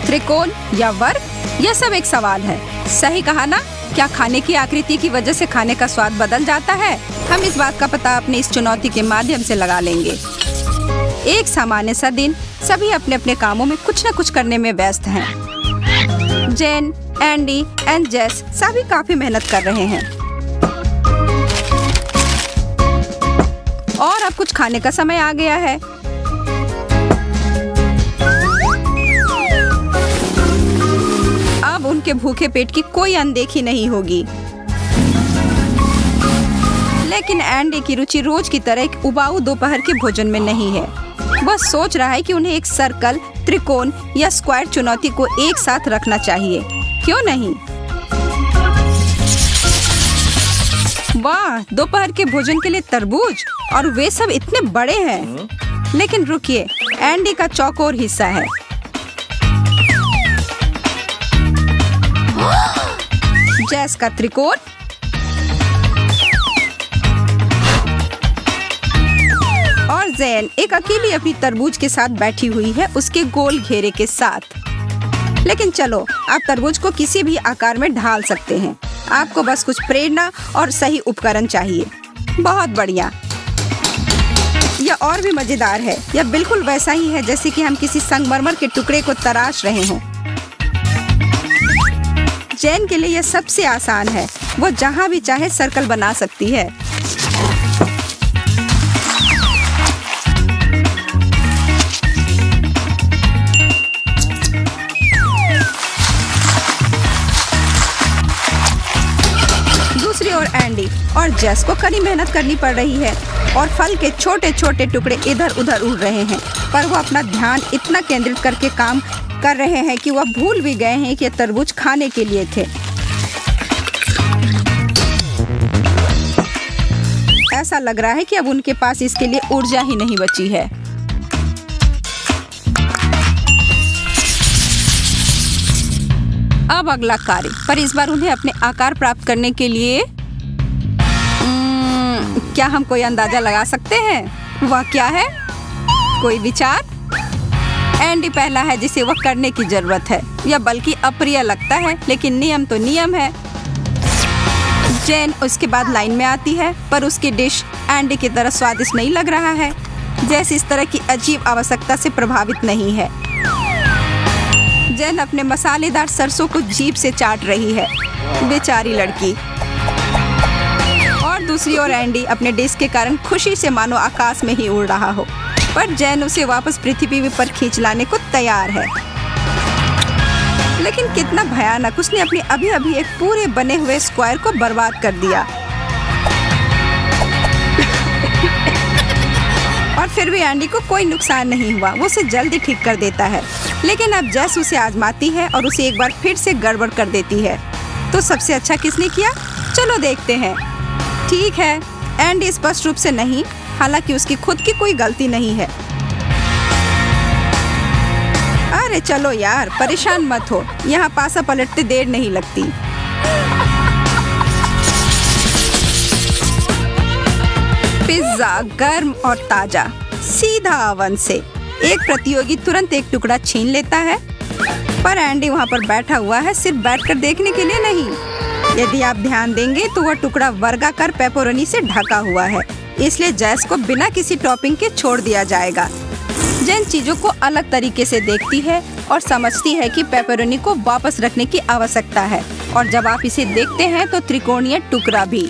त्रिकोण या वर्ग, यह सब एक सवाल है। सही कहा ना? क्या खाने की आकृति की वजह से खाने का स्वाद बदल जाता है? हम इस बात का पता अपनी इस चुनौती के माध्यम से लगा लेंगे। एक सामान्य सा दिन, सभी अपने अपने कामों में कुछ न कुछ करने में व्यस्त हैं। जेन, एंडी एंड जेस सभी काफी मेहनत कर रहे हैं और अब कुछ खाने का समय आ गया है। अब उनके भूखे पेट की कोई अनदेखी नहीं होगी। लेकिन एंडी की रुचि रोज की तरह एक उबाऊ दोपहर के भोजन में नहीं है। वह सोच रहा है कि उन्हें एक सर्कल, त्रिकोण या स्क्वायर चुनौती को एक साथ रखना चाहिए। क्यों नहीं? वाह, दोपहर के भोजन के लिए तरबूज, और वे सब इतने बड़े हैं। लेकिन रुकिए, एंडी का चौकोर हिस्सा है। जेस का त्रिकोण, और जेन एक अकेली अपनी तरबूज के साथ बैठी हुई है, उसके गोल घेरे के साथ। लेकिन चलो, आप तरबूज को किसी भी आकार में ढाल सकते हैं। आपको बस कुछ प्रेरणा और सही उपकरण चाहिए। बहुत बढ़िया। यह और भी मजेदार है। यह बिल्कुल वैसा ही है जैसे कि हम किसी संगमरमर के टुकड़े को तराश रहे हों। जेन के लिए यह सबसे आसान है। वो जहाँ भी चाहे सर्कल बना सकती है। दूसरी ओर एंडी और जेस को कड़ी मेहनत करनी पड़ रही है और फल के छोटे छोटे टुकड़े इधर उधर उड़ रहे हैं, पर वो अपना ध्यान इतना केंद्रित करके काम कर रहे हैं कि वह भूल भी गए हैं कि ये तरबूज खाने के लिए थे। ऐसा लग रहा है कि अब उनके पास इसके लिए ऊर्जा ही नहीं बची है। अब अगला कार्य, पर इस बार उन्हें अपने आकार प्राप्त करने के लिए क्या हम कोई अंदाजा लगा सकते हैं? वह क्या है? कोई विचार? एंडी पहला है जिसे वह करने की जरूरत है। यह बल्कि अप्रिय लगता है, लेकिन नियम तो नियम है। जेन उसके बाद लाइन में आती है, पर उसकी डिश एंडी की तरह स्वादिष्ट नहीं लग रहा है। जैसे इस तरह की अजीब आवश्यकता से प्रभावित नहीं है। जेन अपने मसालेदार सरसों को जीभ से चाट रही है, बेचारी लड़की। और दूसरी ओर एंडी अपने डिश के कारण खुशी से मानो आकाश में ही उड़ रहा हो, पर जेन उसे वापस पृथ्वी पर खींच लाने को तैयार है। लेकिन कितना भयानक, उसने अपनी अभी अभी एक पूरे बने हुए स्क्वायर को बर्बाद कर दिया। और फिर भी एंडी को कोई नुकसान नहीं हुआ, वो उसे जल्दी ठीक कर देता है। लेकिन अब जेस उसे आजमाती है और उसे एक बार फिर से गड़बड़ कर देती है। तो सबसे अच्छा किसने किया? चलो देखते हैं। ठीक है, एंडी स्पष्ट रूप से नहीं, हालांकि उसकी खुद की कोई गलती नहीं है। अरे चलो यार, परेशान मत हो, यहाँ पासा पलटते देर नहीं लगती। पिज्जा गर्म और ताजा, सीधा ओवन से। एक प्रतियोगी तुरंत एक टुकड़ा छीन लेता है, पर एंडी वहाँ पर बैठा हुआ है, सिर्फ बैठकर देखने के लिए नहीं। यदि आप ध्यान देंगे तो वह टुकड़ा वर्गाकार पेपरोनी से ढका हुआ है, इसलिए जेस को बिना किसी टॉपिंग के छोड़ दिया जाएगा। जेन चीजों को अलग तरीके से देखती है और समझती है कि पेपरोनी को वापस रखने की आवश्यकता है, और जब आप इसे देखते हैं तो त्रिकोणीय टुकड़ा भी।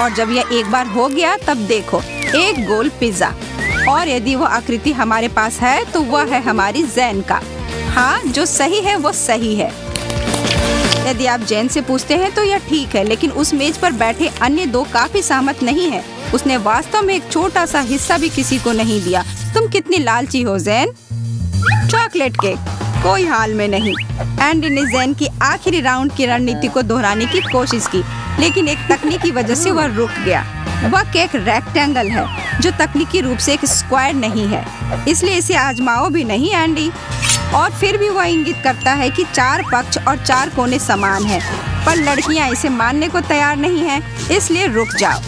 और जब यह एक बार हो गया, तब देखो, एक गोल पिज्जा। और यदि वो आकृति हमारे पास है तो वह है हमारी जेन का। हाँ, जो सही है वो सही है। यदि आप जेन से पूछते हैं तो यह ठीक है, लेकिन उस मेज पर बैठे अन्य दो काफी सहमत नहीं है। उसने वास्तव में एक छोटा सा हिस्सा भी किसी को नहीं दिया। तुम कितनी लालची हो जेन। चॉकलेट केक, कोई हाल में नहीं। एंडी ने जेन की आखिरी राउंड की रणनीति को दोहराने की कोशिश की, लेकिन एक तकनीकी वजह से वह रुक गया। वह केक रेक्टेंगल है, जो तकनीकी रूप से एक स्क्वायर नहीं है, इसलिए इसे आजमाओ भी नहीं एंडी। और फिर भी वह इंगित करता है कि 4 पक्ष और 4 कोने समान हैं, पर लड़कियां इसे मानने को तैयार नहीं हैं, इसलिए रुक जाओ।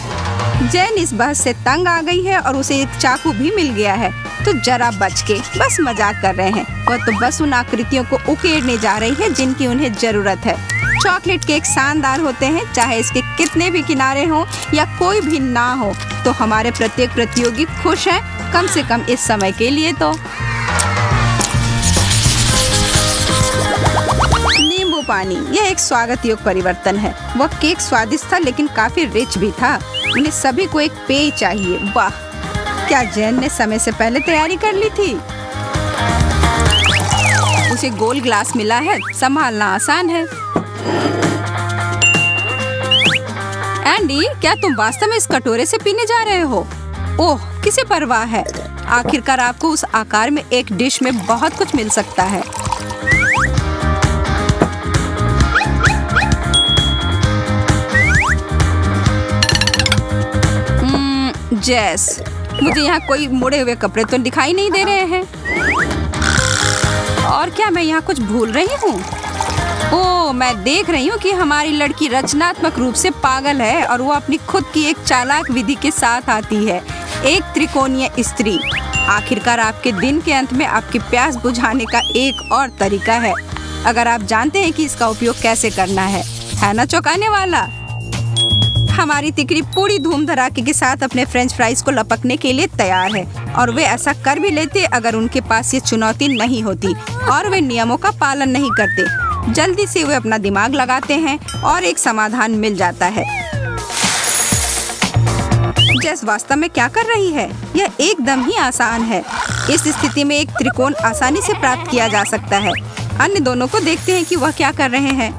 जेन इस बहस से तंग आ गई है और उसे एक चाकू भी मिल गया है, तो जरा बच के, बस मजाक कर रहे हैं। वह तो बस उन आकृतियों को उकेरने जा रही है जिनकी उन्हें जरूरत है। चॉकलेट केक शानदार होते हैं, चाहे इसके कितने भी किनारे हों या कोई भी ना हो, तो हमारे प्रत्येक प्रतियोगी खुश हैं, कम से कम इस समय के लिए तो। नींबू पानी, यह एक स्वागत योग्य परिवर्तन है। वह केक स्वादिष्ट था लेकिन काफी रिच भी था। उन्हें सभी को एक पेय चाहिए। वाह, क्या जैन ने समय से पहले तैयारी कर ली थी। उसे गोल ग्लास मिला है, संभालना आसान है। एंडी, क्या तुम वास्तव में इस कटोरे से पीने जा रहे हो? ओह, किसे परवाह है। आखिरकार आपको उस आकार में एक डिश में बहुत कुछ मिल सकता है। जेस, मुझे यहाँ कोई मुड़े हुए कपड़े तो दिखाई नहीं दे रहे हैं। और क्या मैं यहाँ कुछ भूल रही हूँ? ओह, मैं देख रही हूँ कि हमारी लड़की रचनात्मक रूप से पागल है और वो अपनी खुद की एक चालाक विधि के साथ आती है। एक त्रिकोणीय स्त्री। आखिरकार आपके दिन के अंत में आपकी प्यास बुझाने का एक और तरीका है, अगर आप जानते हैं कि इसका उपयोग कैसे करना है ना चौंकाने वाला। हमारी तिकड़ी पूरी धूम धड़ाके के साथ अपने फ्रेंच फ्राइज को लपकने के लिए तैयार है, और वे ऐसा कर भी लेते अगर उनके पास ये चुनौती नहीं होती और वे नियमों का पालन नहीं करते। जल्दी से वे अपना दिमाग लगाते हैं और एक समाधान मिल जाता है। जेस वास्तव में क्या कर रही है? यह एकदम ही आसान है। इस स्थिति में एक त्रिकोण आसानी से प्राप्त किया जा सकता है। अन्य दोनों को देखते हैं कि वह क्या कर रहे हैं,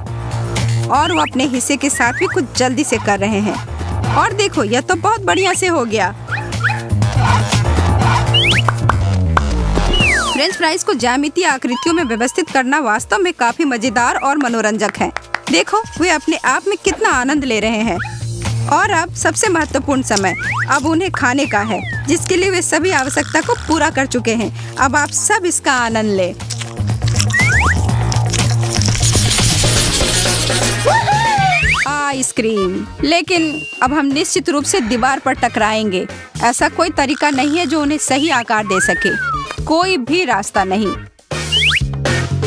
और वो अपने हिस्से के साथ भी कुछ जल्दी से कर रहे हैं। और देखो, यह तो बहुत बढ़िया से हो गया। फ्रेंच फ्राइज को ज्यामितीय आकृतियों में व्यवस्थित करना वास्तव में काफी मजेदार और मनोरंजक है। देखो, वे अपने आप में कितना आनंद ले रहे हैं। और अब सबसे महत्वपूर्ण समय अब उन्हें खाने का है, जिसके लिए वे सभी आवश्यकता को पूरा कर चुके हैं। अब आप सब इसका आनंद लें। आइसक्रीम, लेकिन अब हम निश्चित रूप से दीवार पर टकराएंगे। ऐसा कोई तरीका नहीं है जो उन्हें सही आकार दे सके, कोई भी रास्ता नहीं।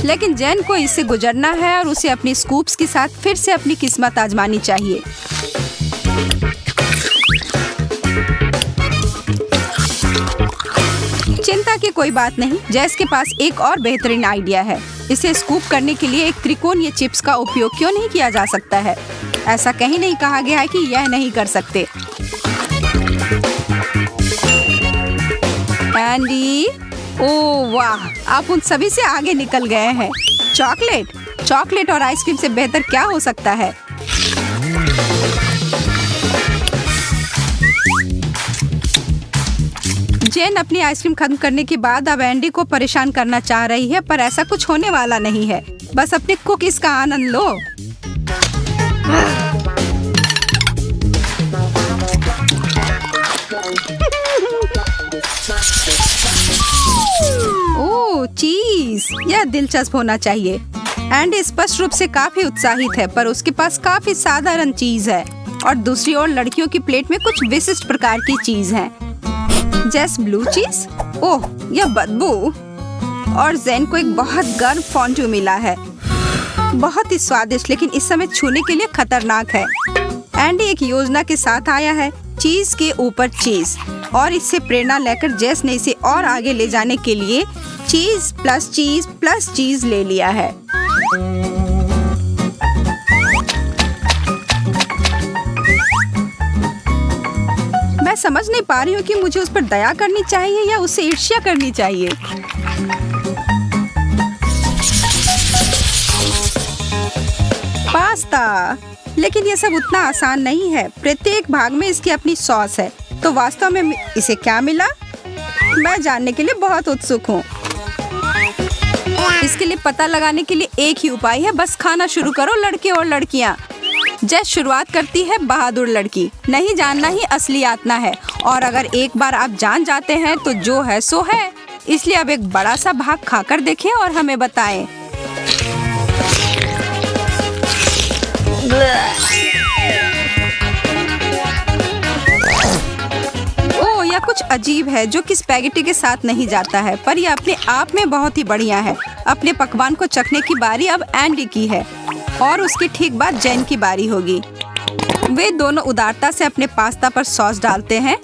लेकिन जैन को इससे गुजरना है और उसे अपनी स्कूप्स के साथ फिर से अपनी किस्मत आजमानी चाहिए। चिंता की कोई बात नहीं, जैस के पास एक और बेहतरीन आइडिया है। इसे स्कूप करने के लिए एक त्रिकोणीय चिप्स का उपयोग क्यों नहीं किया जा सकता है? ऐसा कहीं नहीं कहा गया है कि यह नहीं कर सकते। एंडी, ओह वाह, आप उन सभी से आगे निकल गए हैं। चॉकलेट और आइसक्रीम से बेहतर क्या हो सकता है? जेन अपनी आइसक्रीम खत्म करने के बाद अब एंडी को परेशान करना चाह रही है, पर ऐसा कुछ होने वाला नहीं है। बस अपने कुकीज का आनंद लो। ओह चीज, यह दिलचस्प होना चाहिए। एंडी स्पष्ट रूप से काफी उत्साहित है, पर उसके पास काफी साधारण चीज है। और दूसरी ओर लड़कियों की प्लेट में कुछ विशिष्ट प्रकार की चीज है। जैस ब्लू चीज, ओह यह बदबू। और जेन को एक बहुत गर्म फॉन्डू मिला है, बहुत ही स्वादिष्ट, लेकिन इस समय छूने के लिए खतरनाक है। एंडी एक योजना के साथ आया है, चीज के ऊपर चीज, और इससे प्रेरणा लेकर जेस ने इसे और आगे ले जाने के लिए चीज प्लस चीज प्लस चीज ले लिया है। मैं समझ नहीं पा रही हूँ कि मुझे उस पर दया करनी चाहिए या उससे ईर्ष्या करनी चाहिए। पास्ता, लेकिन यह सब उतना आसान नहीं है। प्रत्येक भाग में इसकी अपनी सॉस है। तो वास्तव में इसे क्या मिला, मैं जानने के लिए बहुत उत्सुक हूँ। इसके लिए पता लगाने के लिए एक ही उपाय है, बस खाना शुरू करो लड़के और लड़कियाँ। जैस शुरुआत करती है बहादुर लड़की। नहीं जानना ही असली यातना है, और अगर एक बार आप जान जाते हैं तो जो है सो है। इसलिए अब एक बड़ा सा भाग खाकर देखें और हमें बताएं। ओह, यह कुछ कुछ अजीब है जो कि स्पैगेटी के साथ नहीं जाता है, पर यह अपने आप में बहुत ही बढ़िया है। अपने पकवान को चखने की बारी अब एंडी की है और उसके ठीक बाद जेन की बारी होगी। वे दोनों उदारता से अपने पास्ता पर सॉस डालते हैं।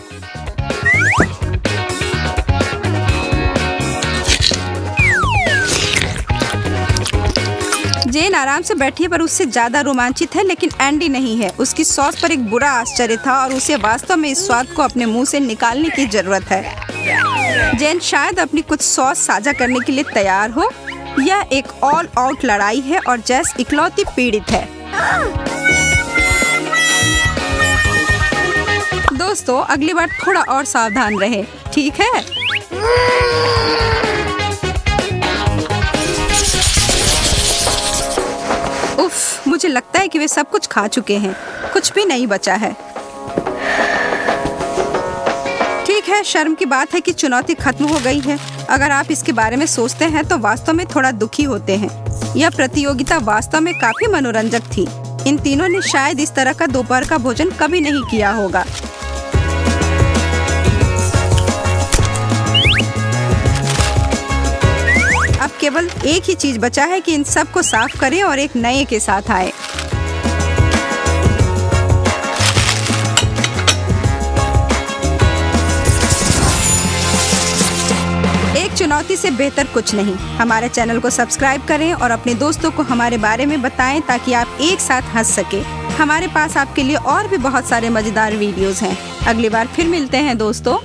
जेन आराम से बैठी है पर उससे ज्यादा रोमांचित है, लेकिन एंडी नहीं है। उसकी सॉस पर एक बुरा आश्चर्य था और उसे वास्तव में इस स्वाद को अपने मुंह से निकालने की जरूरत है। जेन शायद अपनी कुछ सॉस साझा करने के लिए तैयार हो। यह एक ऑल आउट लड़ाई है और जेस इकलौती पीड़ित है। दोस्तों, अगली बार थोड़ा और सावधान रहे, ठीक है? उफ, मुझे लगता है कि वे सब कुछ खा चुके हैं, कुछ भी नहीं बचा है। ठीक है, शर्म की बात है कि चुनौती खत्म हो गई है। अगर आप इसके बारे में सोचते हैं तो वास्तव में थोड़ा दुखी होते हैं। यह प्रतियोगिता वास्तव में काफी मनोरंजक थी। इन तीनों ने शायद इस तरह का दोपहर का भोजन कभी नहीं किया होगा। अब केवल एक ही चीज बचा है कि इन सब को साफ करें और एक नए के साथ आए। एक चुनौती से बेहतर कुछ नहीं। हमारे चैनल को सब्सक्राइब करें और अपने दोस्तों को हमारे बारे में बताएं ताकि आप एक साथ हंस सके। हमारे पास आपके लिए और भी बहुत सारे मजेदार वीडियोस हैं। अगली बार फिर मिलते हैं दोस्तों।